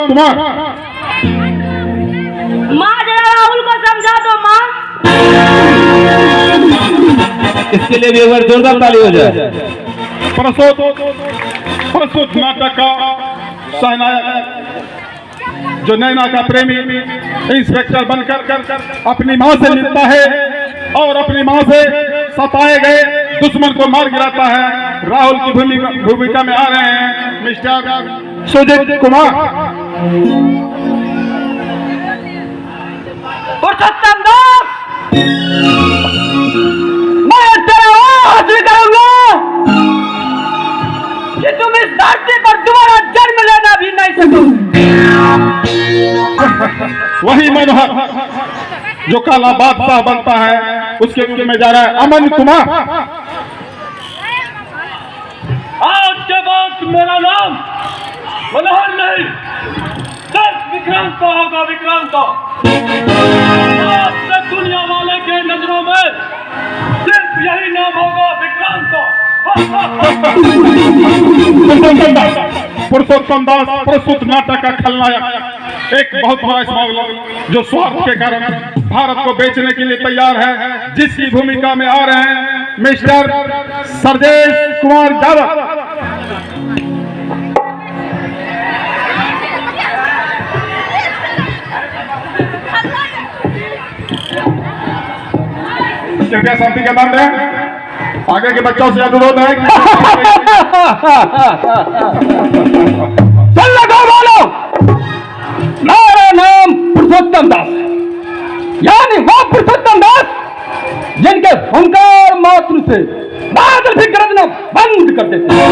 कुमार, माँ जरा राहुल को समझा दो माँ। इसके लिए भी एक बार जोरदार ताली हो जाए। प्रस्तुत नाटक का सहनायक जो नैना का प्रेमी इंस्पेक्टर बनकर अपनी माँ से मिलता है और अपनी माँ से सताए गए दुश्मन को मार गिराता है, राहुल की भूमिका में आ रहे हैं मिस्टर सुजीत कुमार। पुरुषोत्तम दास, मैं तेरा हाजिर करूंगा कि तुम इस धरती पर दोबारा जन्म लेना भी नहीं सकोगे। वही मनोहर जो काला बादशाह बनता है, उसके रूप में जा रहा है अमन कुमार। आज के बाद मेरा नाम मनोहर नहीं, सिर्फ विक्रांत होगा। विक्रांत आपसे दुनिया वाले के नजरों में सिर्फ यही नाम होगा, विक्रांत। पुरुषोत्तम दास प्रस्तुत नाटक का खलनायक, एक बहुत बड़ा स्मगलर जो स्वार्थ के कारण भारत को बेचने के लिए तैयार है, जिसकी भूमिका में आ रहे हैं मिस्टर सरजेश कुमार यादव। कृपया शांति का दान दें, आगे के बच्चों से अनुरोध है। चल लगा बोलो, मेरा नाम पुरुषोत्तम दास, यानी वो पुरुषोत्तम दास जिनके हुंकार मात्र से बादल भी गरजना बंद कर देते हैं।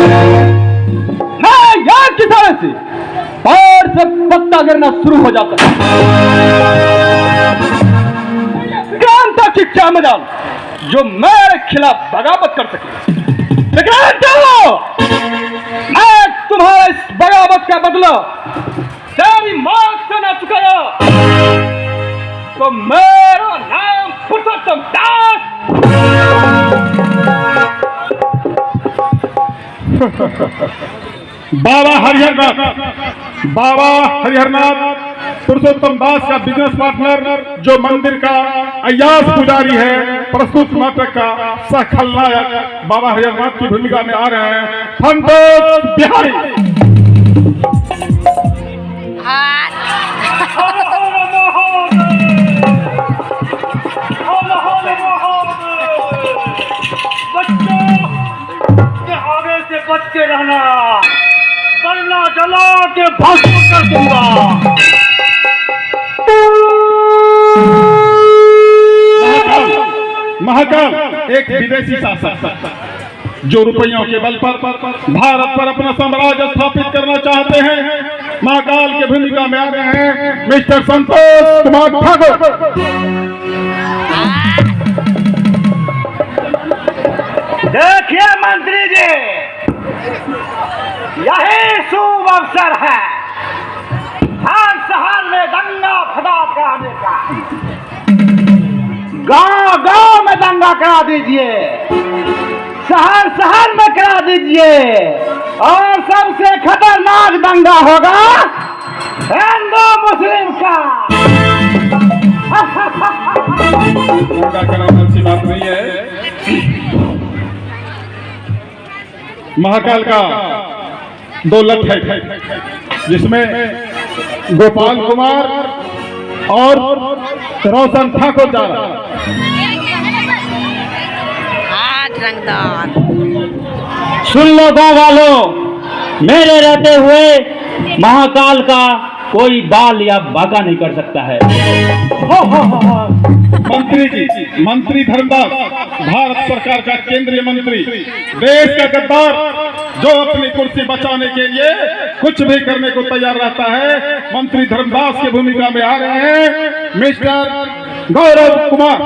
मैं यहाँ किसाने से पैर से पत्ता गिरना शुरू हो जाता है। क्रांता की क्या मजाल जो मेरे खिलाफ बगावत कर सके। मैं तुम्हारे इस बगावत का बदला तेरी मौत से न चुकाया तो मेरा नाम पुरुषोत्तम दास। बाबा हरिहरनाथ पुरुषोत्तम दास का बिजनेस पार्टनर, जो मंदिर का अय्यास पुजारी है, प्रस्तुत नाटक का सह खलनायक बाबा हरिहरनाथ की भूमिका में आ रहे हैं संतोष बिहारी। आगे से बच के रहना, वरना जला के भस्म कर दूंगा। महाकाल एक विदेशी शासक जो रुपयों के बल पर भारत पर अपना साम्राज्य स्थापित करना चाहते हैं, महाकाल की भूमिका में आ रहे हैं मिस्टर संतोष कुमार ठाकुर। देखिए मंत्री जी, यही शुभ अवसर है हर शहर में दंगा फसाद कराने का। गांव गांव में दंगा करा दीजिए, शहर शहर में करा दीजिए, और सबसे खतरनाक दंगा होगा हिंदू मुस्लिम का। दंगा कराना अच्छी बात नहीं है। महाकाल का दो लठ है, जिसमें गोपाल कुमार और रोशन ठाकुर जा रहा है। सुन लो गाँव वालों, मेरे रहते हुए महाकाल का कोई बाल या बाका नहीं कर सकता है। मंत्री धर्मदास भारत सरकार का केंद्रीय मंत्री, देश का गद्दार जो अपनी कुर्सी बचाने के लिए कुछ भी करने को तैयार रहता है, मंत्री धर्मदास की भूमिका में आ रहे हैं मिस्टर गौरव कुमार।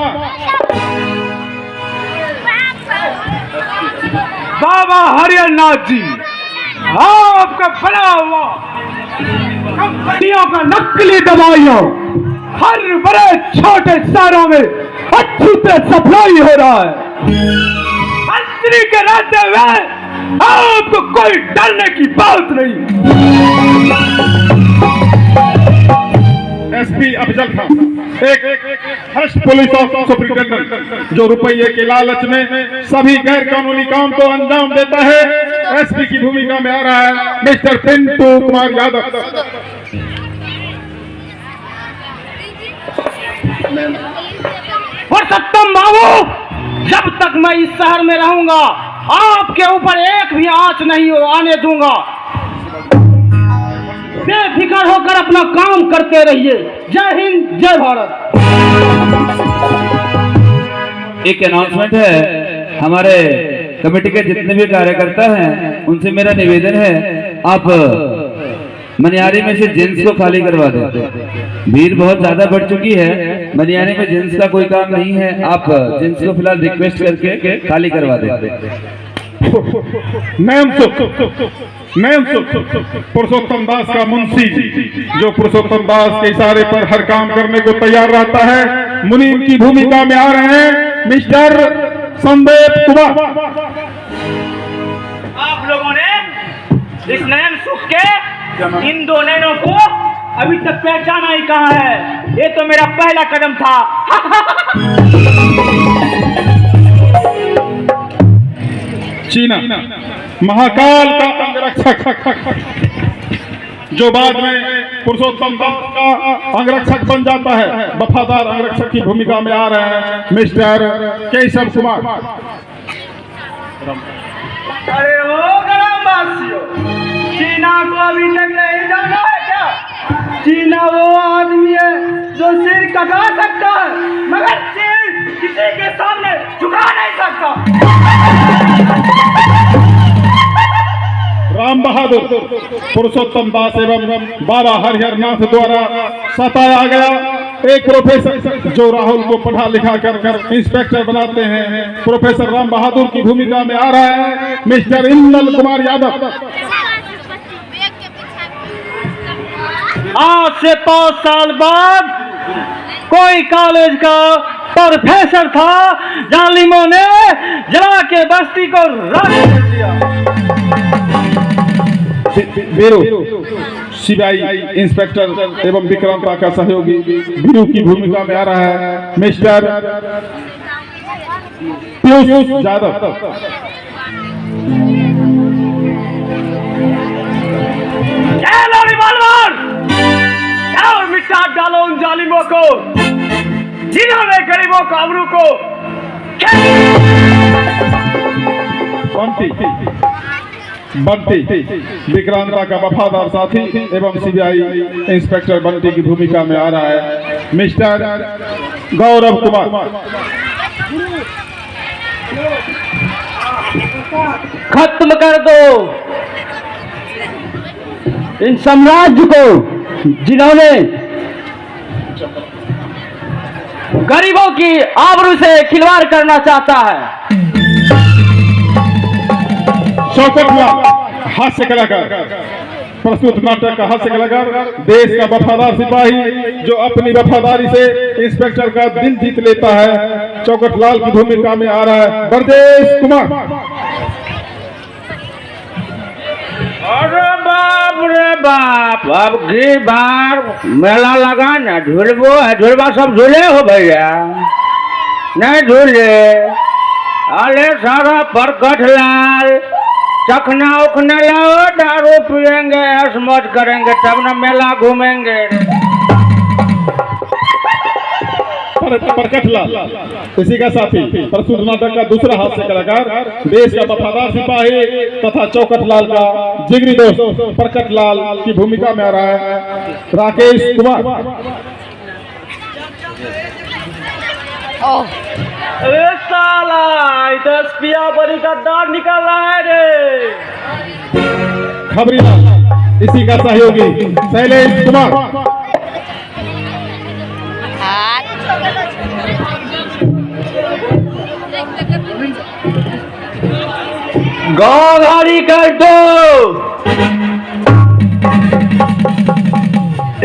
बाबा हरिहरनाथ जी, आपका बड़ा हुआ कंपनियों का नकली दवाइयों हर बड़े छोटे शहरों में अच्छी तरह सप्लाई हो रहा है। मंत्री के रहते हुए आपको कोई डरने की बात नहीं। अफजल था, एक भ्रष्ट पुलिस सुपरिटेंडेंट जो रुपये के लालच में सभी गैर कानूनी काम को अंजाम देता है। एसपी की भूमिका में आ रहा है मिस्टर पिंटू कुमार यादव। पुरुषोत्तम बाबू, जब तक मैं इस शहर में रहूंगा आपके ऊपर एक भी आंच नहीं आने दूंगा। बेफिक्र होकर अपना काम करते रहिए। जय हिंद, जय भारत। एक अनाउंसमेंट है, हमारे कमेटी के जितने भी कार्यकर्ता हैं उनसे मेरा निवेदन है, आप मनियारी में से जेंट्स को खाली करवा दें। भीड़ बहुत ज्यादा बढ़ चुकी है, मनियारी में जेंट्स का कोई काम नहीं है, आप जेंट्स को फिलहाल रिक्वेस्ट करके खाली करवा दें। पुरुषोत्तम दास का मुंशी जो पुरुषोत्तम दास के इशारे पर हर काम करने को तैयार रहता है, मुनीम की भूमिका में आ रहे हैं मिस्टर संदीप कुमार। आप लोगों ने इस नयन सुख के इन दो नयनों को अभी तक पहचाना ही कहाँ है। ये तो मेरा पहला कदम था। चीना महाकाल का अंगरक्षक जो बाद में पुरुषोत्तम दास का अंगरक्षक बन जाता है, वफादार अंगरक्षक की भूमिका में आ रहे हैं मिस्टर केशव कुमार। अरे ओ ग्रामवासियों, चीना को अभी तक नहीं जाना है क्या? चीना वो आदमी है जो सिर कटा सकता है मगर सिर किसी के सामने झुका नहीं सकता। राम बहादुर पुरुषोत्तम दास एवं बाबा हरिहर नाथ द्वारा सताया गया एक प्रोफेसर जो राहुल को पढ़ा लिखा कर इंस्पेक्टर बनाते हैं, प्रोफेसर राम बहादुर की भूमिका में आ रहा है मिस्टर इंदल कुमार यादव। आज से 5 साल बाद कोई कॉलेज का प्रोफेसर था, जालिमों ने जला के बस्ती को राख कर दिया। बीरू सीबीआई इंस्पेक्टर एवं विक्रांता का सहयोगी बीरू की भूमिका में आ रहा है मिस्टर पीयूष यादव। और मिटा डालो उन जालिमों को जिन्होंने गरीबों को अमरू को बंटी विक्रांता का वफादार साथी एवं सीबीआई इंस्पेक्टर बंटी की भूमिका में आ रहा है मिस्टर गौरव कुमार। खत्म कर दो इन साम्राज्य को जिन्होंने गरीबों की आबरू से खिलवाड़ करना चाहता है। शौकत हास्य कलाकार प्रस्तुत नाटक का हास्य कलाकार, देश का वफादार सिपाही जो अपनी वफादारी से इंस्पेक्टर का दिल जीत लेता है, चौकट लाल की भूमिका में आ रहा है ब्रजेश कुमार। अरे बाप रे बाप, अब की बार मेला लगा ना, झूलबो है, झूलबा सब झूले हो भैया, नहीं झूले। अरे सारा परकट लाल चखना उखना लाओ, दारू पियेंगे, ऐश मौज करेंगे, तब ना मेला घूमेंगे। परकट लाल इसी का साथी प्रस्तुत नाटक का दूसरा हास्य कलाकार, देश का वफादार सिपाही तथा चौकट लाल का जिगरी दोस्त परकट लाल की भूमिका में आ रहा है राकेश कुमार। अरे साला इधर पिया बड़ी गद्दार निकल रहा है रे। खबरी लाल इसी का सहयोगी शैलेश कुमार। गौरवारी कर दो।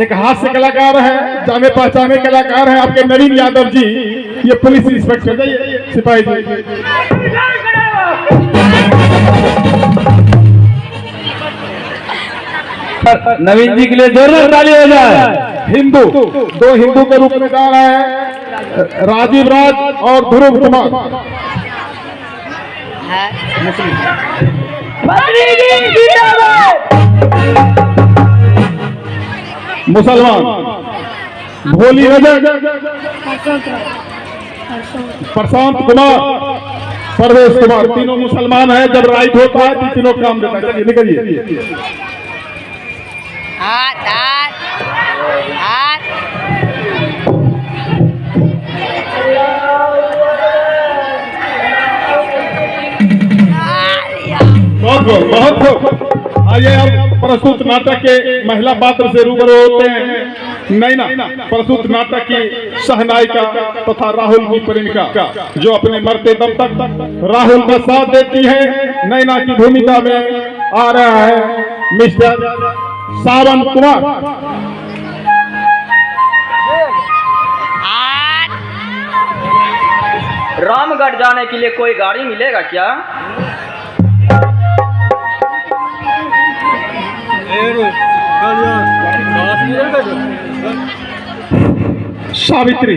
एक हास्य कलाकार है, जाने पहचाने कलाकार है आपके नवीन यादव जी, ये पुलिस इंस्पेक्टर है, सिपाही जी। नवीन जी के लिए जोरदार ताली हो जाए। हिंदू, दो हिंदू के रूप में गा रहे हैं राजीव राज और ध्रुव कुमार। मुसलमान भोली नजर, प्रशांत कुमार, परवेश कुमार, तीनों मुसलमान हैं। जब राइट होता है तो तीनों काम देता है। चलिए निकलिए। बहुत खूब। आइए अब प्रस्तुत नाटक के महिला पात्र से रूबरू होते हैं। नैना प्रस्तुत नाटक की सहनायिका तथा राहुल की प्रेमिका, जो अपने मरते दम तक राहुल का साथ देती है। नैना की भूमिका में आ रहा है मिस्टर सावन कुमार। रामगढ़ जाने के लिए कोई गाड़ी मिलेगा क्या? सावित्री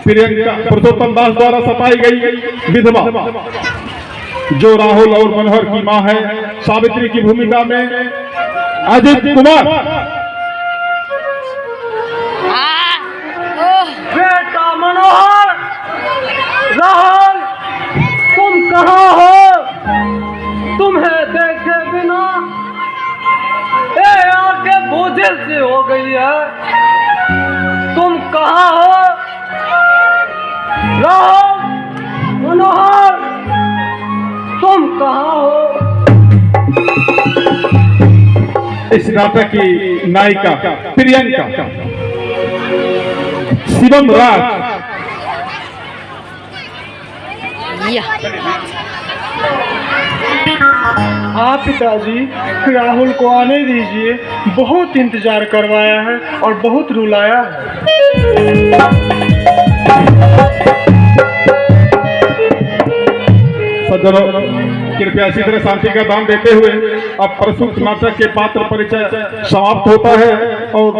प्रियंका पुरुषोत्तम दास द्वारा सताई गई विधवा, जो राहुल और मनोहर की मां है। सावित्री की भूमिका में अजित कुमार। बेटा मनोहर, राहुल, तुम कहाँ हो? तुम्हें देखे बिना ये आंखें बोझिल सी हो गई है। तुम कहाँ हो? राहुल, मनोहर, तुम कहाँ हो? इस नाटक की नायिका प्रियंका, शिवम राज। हाँ पिताजी, राहुल को आने दीजिए। बहुत इंतजार करवाया है और बहुत रुलाया है। सज्जनों, कृपया इसी तरह शांति का दान देते हुए अब प्रस्तुत नाटक के पात्र परिचय समाप्त होता है और